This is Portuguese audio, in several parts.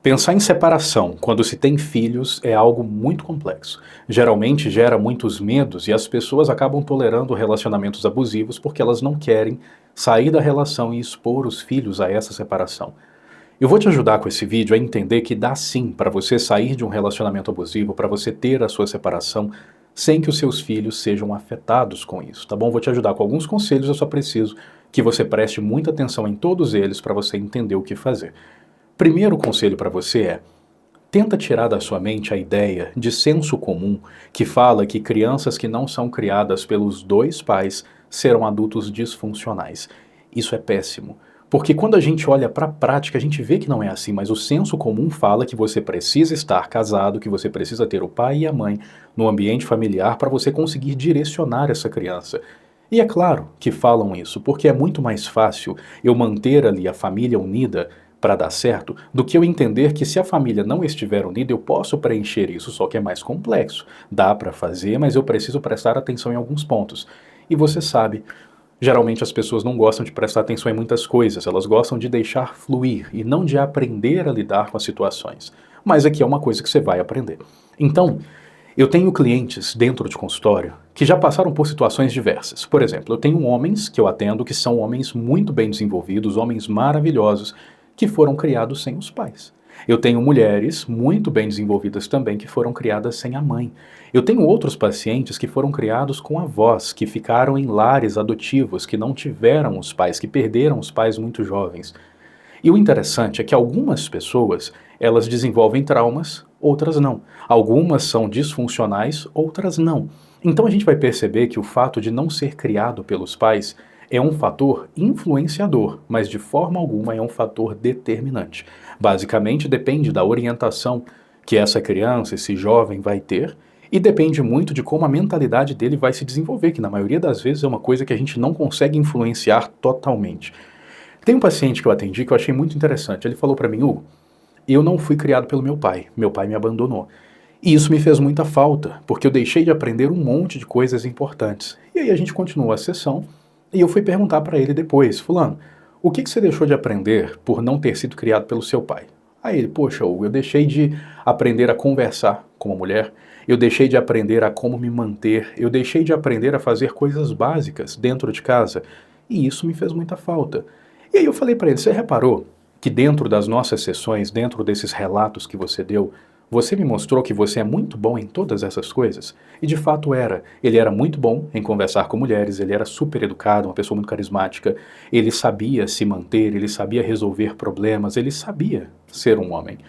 Pensar em separação quando se tem filhos é algo muito complexo. Geralmente gera muitos medos e as pessoas acabam tolerando relacionamentos abusivos porque elas não querem sair da relação e expor os filhos a essa separação. Eu vou te ajudar com esse vídeo a entender que dá sim para você sair de um relacionamento abusivo, para você ter a sua separação, sem que os seus filhos sejam afetados com isso, tá bom? Vou te ajudar com alguns conselhos, eu só preciso que você preste muita atenção em todos eles para você entender o que fazer. Primeiro conselho para você é: tenta tirar da sua mente a ideia de senso comum que fala que crianças que não são criadas pelos dois pais serão adultos disfuncionais. Isso é péssimo. Porque quando a gente olha para a prática, a gente vê que não é assim, mas o senso comum fala que você precisa estar casado, que você precisa ter o pai e a mãe no ambiente familiar para você conseguir direcionar essa criança. E é claro que falam isso, porque é muito mais fácil eu manter ali a família unida para dar certo, do que eu entender que se a família não estiver unida, eu posso preencher isso, só que é mais complexo. Dá para fazer, mas eu preciso prestar atenção em alguns pontos. E você sabe, geralmente as pessoas não gostam de prestar atenção em muitas coisas, elas gostam de deixar fluir e não de aprender a lidar com as situações. Mas aqui é uma coisa que você vai aprender. Então, eu tenho clientes dentro de consultório que já passaram por situações diversas. Por exemplo, eu tenho homens que eu atendo que são homens muito bem desenvolvidos, homens maravilhosos, que foram criados sem os pais. Eu tenho mulheres muito bem desenvolvidas também que foram criadas sem a mãe. Eu tenho outros pacientes que foram criados com avós, que ficaram em lares adotivos, que não tiveram os pais, que perderam os pais muito jovens. E o interessante é que algumas pessoas, elas desenvolvem traumas, outras não. Algumas são disfuncionais, outras não. Então a gente vai perceber que o fato de não ser criado pelos pais é um fator influenciador, mas de forma alguma é um fator determinante. Basicamente depende da orientação que essa criança, esse jovem vai ter, e depende muito de como a mentalidade dele vai se desenvolver, que na maioria das vezes é uma coisa que a gente não consegue influenciar totalmente. Tem um paciente que eu atendi que eu achei muito interessante. Ele falou para mim: Hugo, eu não fui criado pelo meu pai me abandonou. E isso me fez muita falta, porque eu deixei de aprender um monte de coisas importantes. E aí a gente continuou a sessão, e eu fui perguntar para ele depois: fulano, o que você deixou de aprender por não ter sido criado pelo seu pai? Aí ele: poxa, Hugo, eu deixei de aprender a conversar com uma mulher, eu deixei de aprender a como me manter, eu deixei de aprender a fazer coisas básicas dentro de casa, e isso me fez muita falta. E aí eu falei para ele: você reparou que dentro das nossas sessões, dentro desses relatos que você deu, você me mostrou que você é muito bom em todas essas coisas? E de fato era. Ele era muito bom em conversar com mulheres, ele era super educado, uma pessoa muito carismática, ele sabia se manter, ele sabia resolver problemas, ele sabia ser um homem.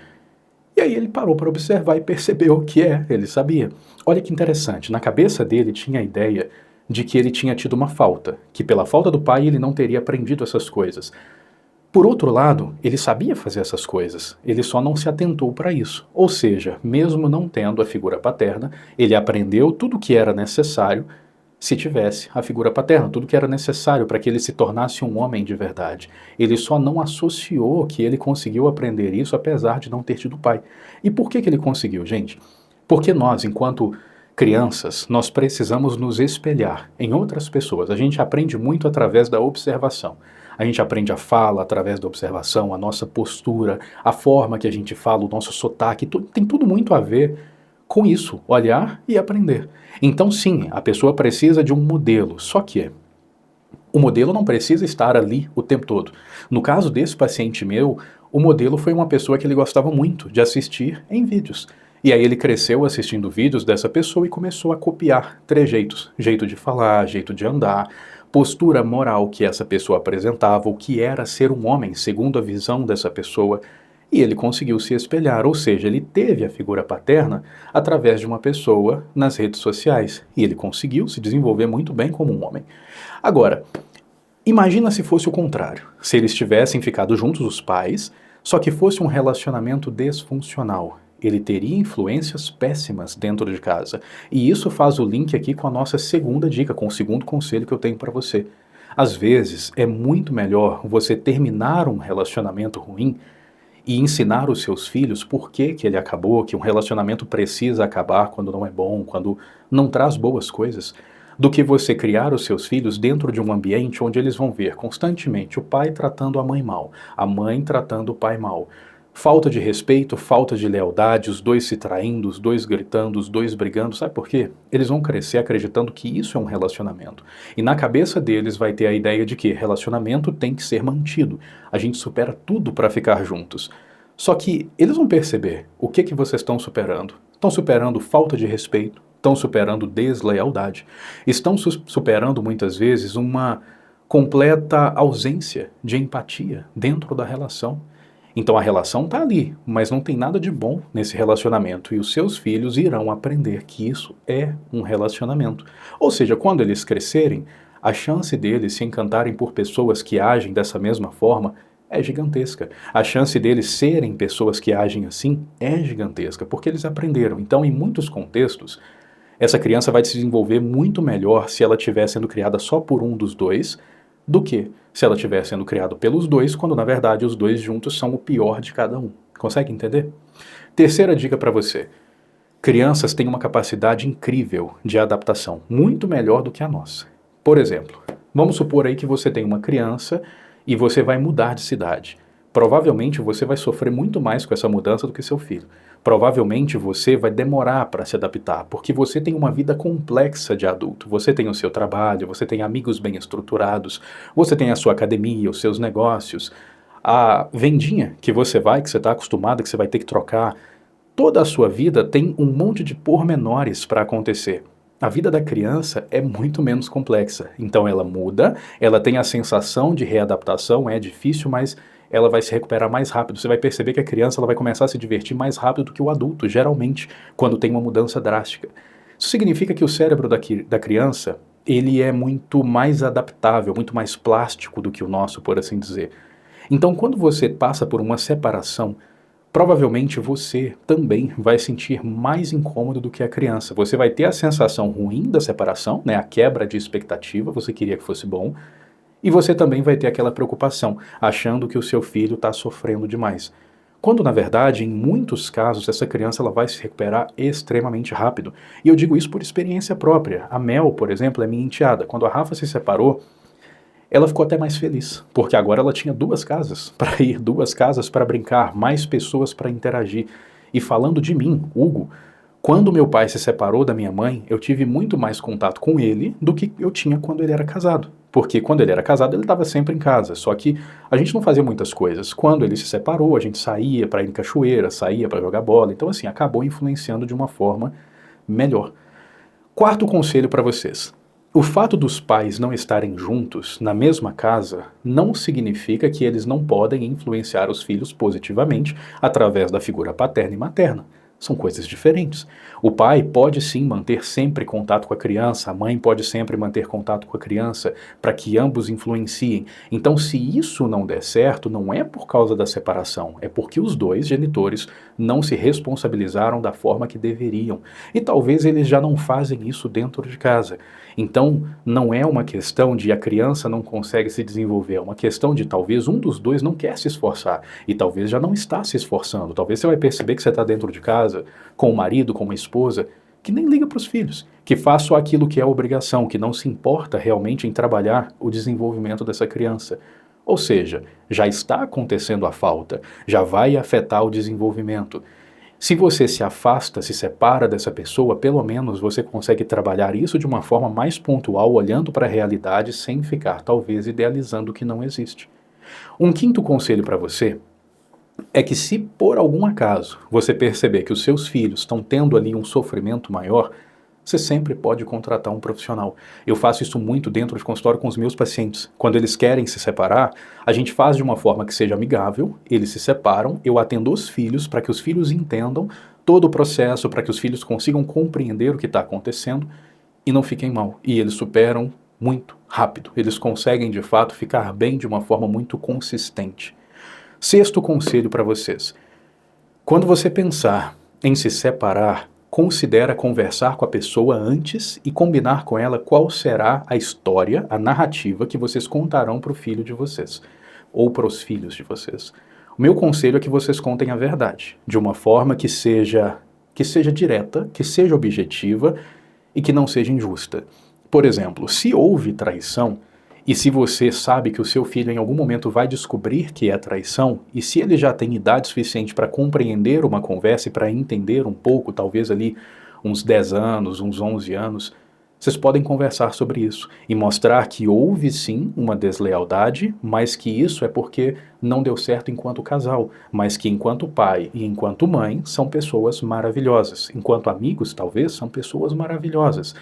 E aí ele parou para observar e percebeu que ele sabia. Olha que interessante, na cabeça dele tinha a ideia de que ele tinha tido uma falta, que pela falta do pai ele não teria aprendido essas coisas. Por outro lado, ele sabia fazer essas coisas, ele só não se atentou para isso. Ou seja, mesmo não tendo a figura paterna, ele aprendeu tudo o que era necessário se tivesse a figura paterna, tudo que era necessário para que ele se tornasse um homem de verdade. Ele só não associou que ele conseguiu aprender isso apesar de não ter tido pai. E por que ele conseguiu, gente? Porque nós, enquanto crianças, nós precisamos nos espelhar em outras pessoas. A gente aprende muito através da observação. A gente aprende a fala através da observação, a nossa postura, a forma que a gente fala, o nosso sotaque, tem tudo muito a ver com isso, olhar e aprender. Então sim, a pessoa precisa de um modelo, só que o modelo não precisa estar ali o tempo todo. No caso desse paciente meu, o modelo foi uma pessoa que ele gostava muito de assistir em vídeos. E aí ele cresceu assistindo vídeos dessa pessoa e começou a copiar trejeitos, jeito de falar, jeito de andar, postura moral que essa pessoa apresentava, o que era ser um homem segundo a visão dessa pessoa, e ele conseguiu se espelhar, ou seja, ele teve a figura paterna através de uma pessoa nas redes sociais, e ele conseguiu se desenvolver muito bem como um homem. Agora, imagina se fosse o contrário, se eles tivessem ficado juntos os pais, só que fosse um relacionamento disfuncional. Ele teria influências péssimas dentro de casa. E isso faz o link aqui com a nossa segunda dica, com o segundo conselho que eu tenho para você. Às vezes, é muito melhor você terminar um relacionamento ruim e ensinar os seus filhos por que ele acabou, que um relacionamento precisa acabar quando não é bom, quando não traz boas coisas, do que você criar os seus filhos dentro de um ambiente onde eles vão ver constantemente o pai tratando a mãe mal, a mãe tratando o pai mal. Falta de respeito, falta de lealdade, os dois se traindo, os dois gritando, os dois brigando, sabe por quê? Eles vão crescer acreditando que isso é um relacionamento. E na cabeça deles vai ter a ideia de que relacionamento tem que ser mantido. A gente supera tudo para ficar juntos. Só que eles vão perceber o que vocês estão superando. Estão superando falta de respeito, estão superando deslealdade, estão superando muitas vezes uma completa ausência de empatia dentro da relação. Então a relação está ali, mas não tem nada de bom nesse relacionamento e os seus filhos irão aprender que isso é um relacionamento. Ou seja, quando eles crescerem, a chance deles se encantarem por pessoas que agem dessa mesma forma é gigantesca. A chance deles serem pessoas que agem assim é gigantesca, porque eles aprenderam. Então, em muitos contextos, essa criança vai se desenvolver muito melhor se ela estiver sendo criada só por um dos dois, do que se ela estiver sendo criada pelos dois, quando na verdade os dois juntos são o pior de cada um. Consegue entender? Terceira dica para você. Crianças têm uma capacidade incrível de adaptação, muito melhor do que a nossa. Por exemplo, vamos supor aí que você tem uma criança e você vai mudar de cidade. Provavelmente você vai sofrer muito mais com essa mudança do que seu filho. Provavelmente você vai demorar para se adaptar, porque você tem uma vida complexa de adulto. Você tem o seu trabalho, você tem amigos bem estruturados, você tem a sua academia, os seus negócios, a vendinha que você está acostumado, que você vai ter que trocar. Toda a sua vida tem um monte de pormenores para acontecer. A vida da criança é muito menos complexa. Então ela muda, ela tem a sensação de readaptação, é difícil, mas ela vai se recuperar mais rápido. Você vai perceber que a criança ela vai começar a se divertir mais rápido do que o adulto, geralmente, quando tem uma mudança drástica. Isso significa que o cérebro da criança, ele é muito mais adaptável, muito mais plástico do que o nosso, por assim dizer. Então, quando você passa por uma separação, provavelmente você também vai sentir mais incômodo do que a criança. Você vai ter a sensação ruim da separação, né, a quebra de expectativa, você queria que fosse bom, e você também vai ter aquela preocupação, achando que o seu filho está sofrendo demais. Quando, na verdade, em muitos casos, essa criança ela vai se recuperar extremamente rápido. E eu digo isso por experiência própria. A Mel, por exemplo, é minha enteada. Quando a Rafa se separou, ela ficou até mais feliz, porque agora ela tinha 2 casas para ir, 2 casas para brincar, mais pessoas para interagir. E falando de mim, Hugo, quando meu pai se separou da minha mãe, eu tive muito mais contato com ele do que eu tinha quando ele era casado. Porque quando ele era casado, ele estava sempre em casa, só que a gente não fazia muitas coisas. Quando ele se separou, a gente saía para ir em cachoeira, saía para jogar bola, então assim, acabou influenciando de uma forma melhor. Quarto conselho para vocês. O fato dos pais não estarem juntos na mesma casa não significa que eles não podem influenciar os filhos positivamente através da figura paterna e materna. São coisas diferentes. O pai pode sim manter sempre contato com a criança, a mãe pode sempre manter contato com a criança para que ambos influenciem. Então, se isso não der certo, não é por causa da separação, é porque os dois genitores não se responsabilizaram da forma que deveriam. E talvez eles já não fazem isso dentro de casa. Então, não é uma questão de a criança não consegue se desenvolver, é uma questão de talvez um dos dois não quer se esforçar e talvez já não está se esforçando. Talvez você vai perceber que você está dentro de casa, com o marido, com uma esposa, que nem liga para os filhos, que faz só aquilo que é obrigação, que não se importa realmente em trabalhar o desenvolvimento dessa criança. Ou seja, já está acontecendo a falta, já vai afetar o desenvolvimento. Se você se afasta, se separa dessa pessoa, pelo menos você consegue trabalhar isso de uma forma mais pontual, olhando para a realidade sem ficar, talvez, idealizando o que não existe. Um quinto conselho para você é que se por algum acaso você perceber que os seus filhos estão tendo ali um sofrimento maior, você sempre pode contratar um profissional. Eu faço isso muito dentro de consultório com os meus pacientes. Quando eles querem se separar, a gente faz de uma forma que seja amigável, eles se separam, eu atendo os filhos para que os filhos entendam todo o processo, para que os filhos consigam compreender o que está acontecendo e não fiquem mal. E eles superam muito rápido. Eles conseguem, de fato, ficar bem de uma forma muito consistente. Sexto conselho para vocês. Quando você pensar em se separar, considera conversar com a pessoa antes e combinar com ela qual será a história, a narrativa que vocês contarão para o filho de vocês, ou para os filhos de vocês. O meu conselho é que vocês contem a verdade, de uma forma que seja direta, que seja objetiva e que não seja injusta. Por exemplo, se houve traição, E se você sabe que o seu filho em algum momento vai descobrir que é traição, e se ele já tem idade suficiente para compreender uma conversa e para entender um pouco, talvez ali uns 10 anos, uns 11 anos, vocês podem conversar sobre isso e mostrar que houve sim uma deslealdade, mas que isso é porque não deu certo enquanto casal, mas que enquanto pai e enquanto mãe são pessoas maravilhosas, enquanto amigos talvez são pessoas maravilhosas,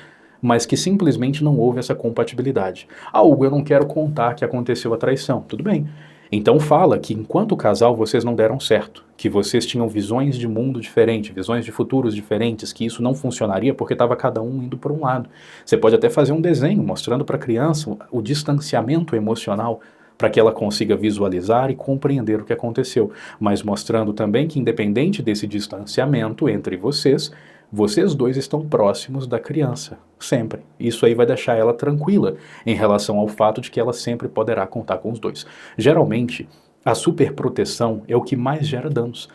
mas que simplesmente não houve essa compatibilidade. Ah, Hugo, eu não quero contar que aconteceu a traição. Tudo bem. Então fala que enquanto casal vocês não deram certo, que vocês tinham visões de mundo diferentes, visões de futuros diferentes, que isso não funcionaria porque estava cada um indo por um lado. Você pode até fazer um desenho mostrando para a criança o distanciamento emocional para que ela consiga visualizar e compreender o que aconteceu, mas mostrando também que independente desse distanciamento entre vocês, vocês dois estão próximos da criança, sempre. Isso aí vai deixar ela tranquila em relação ao fato de que ela sempre poderá contar com os dois. Geralmente, a superproteção é o que mais gera danos.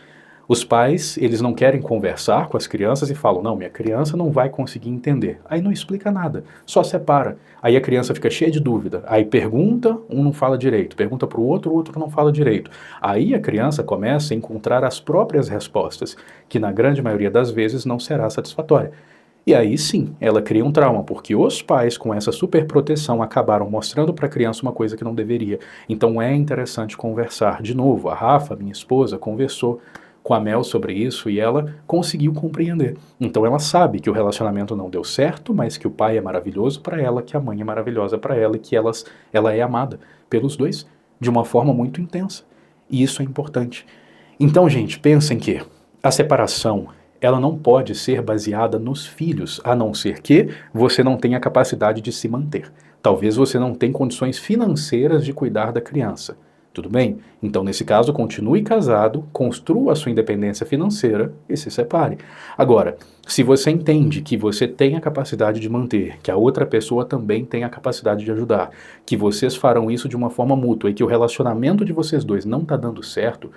Os pais, eles não querem conversar com as crianças e falam, não, minha criança não vai conseguir entender. Aí não explica nada, só separa. Aí a criança fica cheia de dúvida. Aí pergunta, um não fala direito. Pergunta para o outro não fala direito. Aí a criança começa a encontrar as próprias respostas, que na grande maioria das vezes não será satisfatória. E aí sim, ela cria um trauma, porque os pais com essa superproteção acabaram mostrando para a criança uma coisa que não deveria. Então é interessante conversar. De novo, a Rafa, minha esposa, conversou com a Mel sobre isso e ela conseguiu compreender. Então ela sabe que o relacionamento não deu certo, mas que o pai é maravilhoso para ela, que a mãe é maravilhosa para ela e que ela é amada pelos dois de uma forma muito intensa. E isso é importante. Então, gente, pensem que a separação ela não pode ser baseada nos filhos, a não ser que você não tenha capacidade de se manter. Talvez você não tenha condições financeiras de cuidar da criança. Tudo bem? Então, nesse caso, continue casado, construa a sua independência financeira e se separe. Agora, se você entende que você tem a capacidade de manter, que a outra pessoa também tem a capacidade de ajudar, que vocês farão isso de uma forma mútua e que o relacionamento de vocês dois não está dando certo,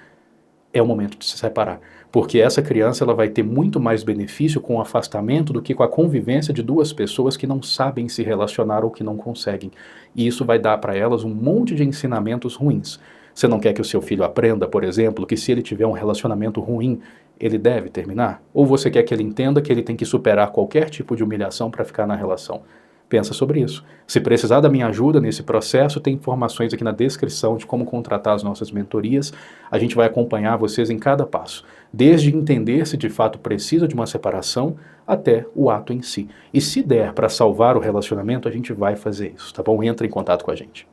é o momento de se separar. Porque essa criança ela vai ter muito mais benefício com o afastamento do que com a convivência de duas pessoas que não sabem se relacionar ou que não conseguem. E isso vai dar para elas um monte de ensinamentos ruins. Você não quer que o seu filho aprenda, por exemplo, que se ele tiver um relacionamento ruim, ele deve terminar? Ou você quer que ele entenda que ele tem que superar qualquer tipo de humilhação para ficar na relação? Pensa sobre isso. Se precisar da minha ajuda nesse processo, tem informações aqui na descrição de como contratar as nossas mentorias. A gente vai acompanhar vocês em cada passo, desde entender se de fato precisa de uma separação até o ato em si. E se der para salvar o relacionamento, a gente vai fazer isso, tá bom? Entra em contato com a gente.